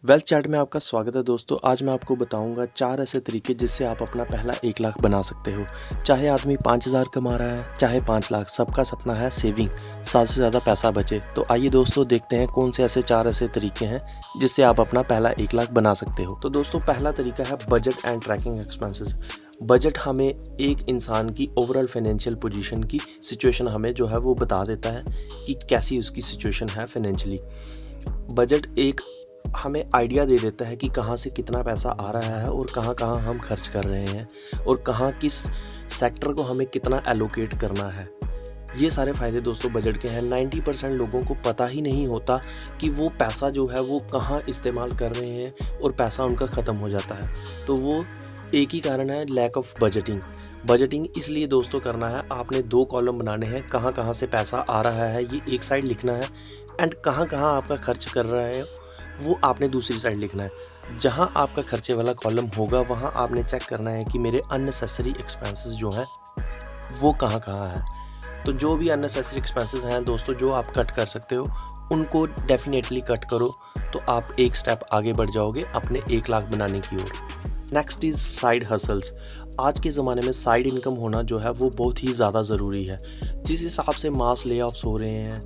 Wealth chat में आपका स्वागत है दोस्तों। आज मैं आपको बताऊंगा 4 ऐसे तरीके जिससे आप अपना पहला 1 लाख बना सकते हो। चाहे आदमी 5,000 कमा रहा है, चाहे 5 लाख, सबका सपना है सेविंग, ज़्यादा से ज़्यादा पैसा बचे। तो आइए दोस्तों देखते हैं कौन से ऐसे 4 ऐसे तरीके हैं जिससे आप अपना पहला 1 लाख बना सकते हो। तो दोस्तों पहला तरीका है budget and tracking expenses. Budget हमें एक इंसान की ओवरऑल फाइनेंशियल पोजीशन की सिचुएशन हमें जो है वो बता देता है कि कैसी उसकी सिचुएशन है फाइनेंशियली। बजट एक हमें आइडिया दे देता है कि कहाँ से कितना पैसा आ रहा है और कहाँ हम खर्च कर रहे हैं और कहाँ किस सेक्टर को हमें कितना एलोकेट करना है। ये सारे फ़ायदे दोस्तों बजट के हैं। 90% लोगों को पता ही नहीं होता कि वो पैसा जो है वो कहाँ इस्तेमाल कर रहे हैं और पैसा उनका ख़त्म हो जाता है। तो वो एक ही कारण है, लैक ऑफ बजटिंग। बजटिंग इसलिए दोस्तों करना है, आपने 2 कॉलम बनाने हैं, कहाँ से पैसा आ रहा है ये एक साइड लिखना है एंड कहाँ आपका खर्च कर रहा है वो आपने दूसरी साइड लिखना है। जहाँ आपका खर्चे वाला कॉलम होगा वहाँ आपने चेक करना है कि मेरे अननेसेसरी एक्सपेंसेस जो हैं वो कहाँ है। तो जो भी अननेसेसरी एक्सपेंसेस हैं दोस्तों जो आप कट कर सकते हो उनको डेफिनेटली कट करो, तो आप एक स्टेप आगे बढ़ जाओगे अपने 1 लाख बनाने की ओर। Next is side hustles. आज के ज़माने में साइड इनकम होना जो है वो बहुत ही ज़्यादा ज़रूरी है। जिस हिसाब से मास ले ऑफ्स हो रहे हैं,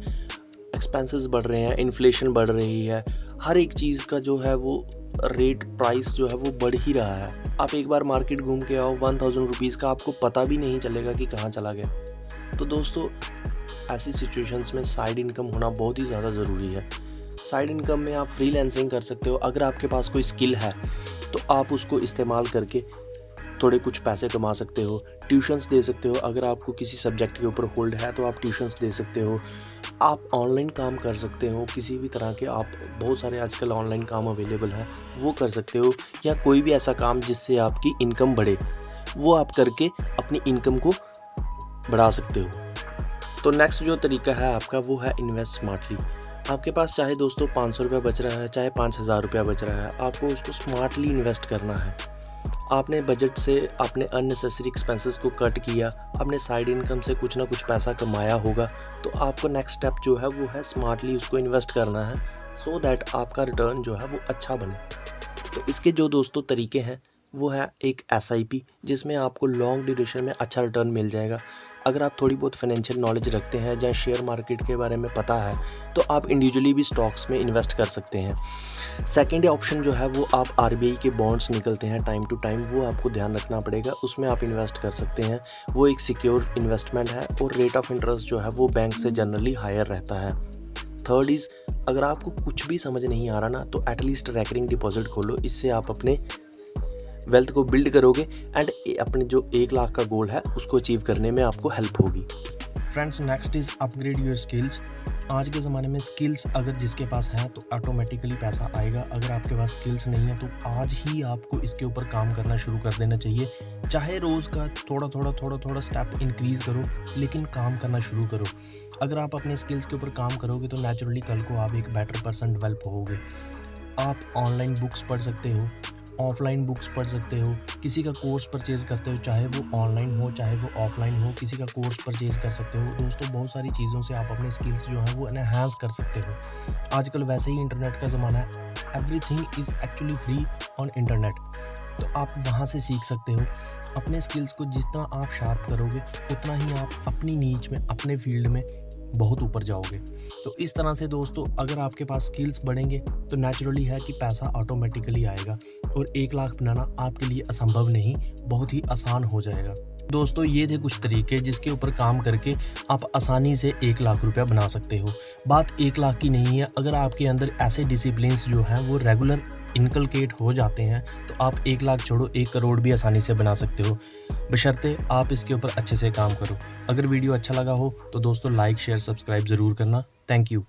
एक्सपेंसेस बढ़ रहे हैं, इन्फ्लेशन बढ़ रही है, हर एक चीज़ का जो है वो रेट प्राइस जो है वो बढ़ ही रहा है। आप एक बार मार्केट घूम के आओ, 1000 रुपीज़ का आपको पता भी नहीं चलेगा कि कहाँ चला गया। तो दोस्तों ऐसी सिचुएशंस में साइड इनकम होना बहुत ही ज़्यादा ज़रूरी है। साइड इनकम में आप फ्रीलांसिंग कर सकते हो। अगर आपके पास कोई स्किल है तो आप उसको इस्तेमाल करके थोड़े कुछ पैसे कमा सकते हो। ट्यूशन्स दे सकते हो। अगर आपको किसी सब्जेक्ट के ऊपर होल्ड है तो आप ट्यूशन्स दे सकते हो। आप ऑनलाइन काम कर सकते हो, किसी भी तरह के आप बहुत सारे आजकल ऑनलाइन काम अवेलेबल हैं वो कर सकते हो, या कोई भी ऐसा काम जिससे आपकी इनकम बढ़े वो आप करके अपनी इनकम को बढ़ा सकते हो। तो नेक्स्ट जो तरीका है आपका वो है इन्वेस्ट स्मार्टली। आपके पास चाहे दोस्तों 500 रुपया बच रहा है, चाहे 5000 रुपया बच रहा है, आपको उसको स्मार्टली इन्वेस्ट करना है। आपने बजट से अपने अननेसेसरी एक्सपेंसेस को कट किया, अपने साइड इनकम से कुछ ना कुछ पैसा कमाया होगा, तो आपको नेक्स्ट स्टेप जो है वो है स्मार्टली उसको इन्वेस्ट करना है, सो दैट आपका रिटर्न जो है वो अच्छा बने। तो इसके जो दोस्तों तरीके हैं वो है एक SIP, जिसमें आपको लॉन्ग ड्यूरेशन में अच्छा रिटर्न मिल जाएगा। अगर आप थोड़ी बहुत फाइनेंशियल नॉलेज रखते हैं या शेयर मार्केट के बारे में पता है तो आप इंडिविजुअली भी स्टॉक्स में इन्वेस्ट कर सकते हैं। सेकेंड ऑप्शन जो है वो आप RBI के बॉन्ड्स निकलते हैं टाइम टू टाइम, वो आपको ध्यान रखना पड़ेगा, उसमें आप इन्वेस्ट कर सकते हैं। वो एक सिक्योर इन्वेस्टमेंट है और रेट ऑफ इंटरेस्ट जो है वो बैंक से जनरली हायर रहता है। थर्ड इज़, अगर आपको कुछ भी समझ नहीं आ रहा ना तो एटलीस्ट रेकरिंग डिपॉजिट खोलो। इससे आप अपने वेल्थ को बिल्ड करोगे एंड अपने जो 1 लाख का गोल है उसको अचीव करने में आपको हेल्प होगी। Friends, next is upgrade your skills. आज के ज़माने में स्किल्स अगर जिसके पास हैं तो ऑटोमेटिकली पैसा आएगा। अगर आपके पास स्किल्स नहीं है तो आज ही आपको इसके ऊपर काम करना शुरू कर देना चाहिए। चाहे रोज़ का थोड़ा स्टेप इंक्रीज़ करो, लेकिन काम करना शुरू करो। अगर आप अपने स्किल्स के ऊपर काम करोगे तो नेचुरली कल को आप एक बेटर पर्सन डेवलप होगे। आप ऑनलाइन बुक्स पढ़ सकते हो, ऑफलाइन बुक्स पढ़ सकते हो, किसी का कोर्स परचेज़ करते हो, चाहे वो ऑनलाइन हो चाहे वो ऑफलाइन हो, किसी का कोर्स परचेज़ कर सकते हो। दोस्तों बहुत सारी चीज़ों से आप अपने स्किल्स जो हैं वो एनहांस कर सकते हो। आजकल वैसे ही इंटरनेट का ज़माना है, everything is actually free on internet, तो आप वहाँ से सीख सकते हो। अपने स्किल्स को जितना आप शार्प करोगे उतना ही आप अपनी नीच में, अपने फील्ड में बहुत ऊपर जाओगे। तो इस तरह से दोस्तों अगर आपके पास स्किल्स बढ़ेंगे तो नेचुरली है कि पैसा ऑटोमेटिकली आएगा और 1 लाख बनाना आपके लिए असंभव नहीं, बहुत ही आसान हो जाएगा। दोस्तों ये थे कुछ तरीके जिसके ऊपर काम करके आप आसानी से 1 लाख रुपया बना सकते हो। बात 1 लाख की नहीं है, अगर आपके अंदर ऐसे डिसिप्लिन्स जो हैं वो रेगुलर इनकलकेट हो जाते हैं तो आप 1 लाख छोड़ो 1 करोड़ भी आसानी से बना सकते हो, बशर्ते आप इसके ऊपर अच्छे से काम करो। अगर वीडियो अच्छा लगा हो तो दोस्तों लाइक शेयर सब्सक्राइब ज़रूर करना। Thank you.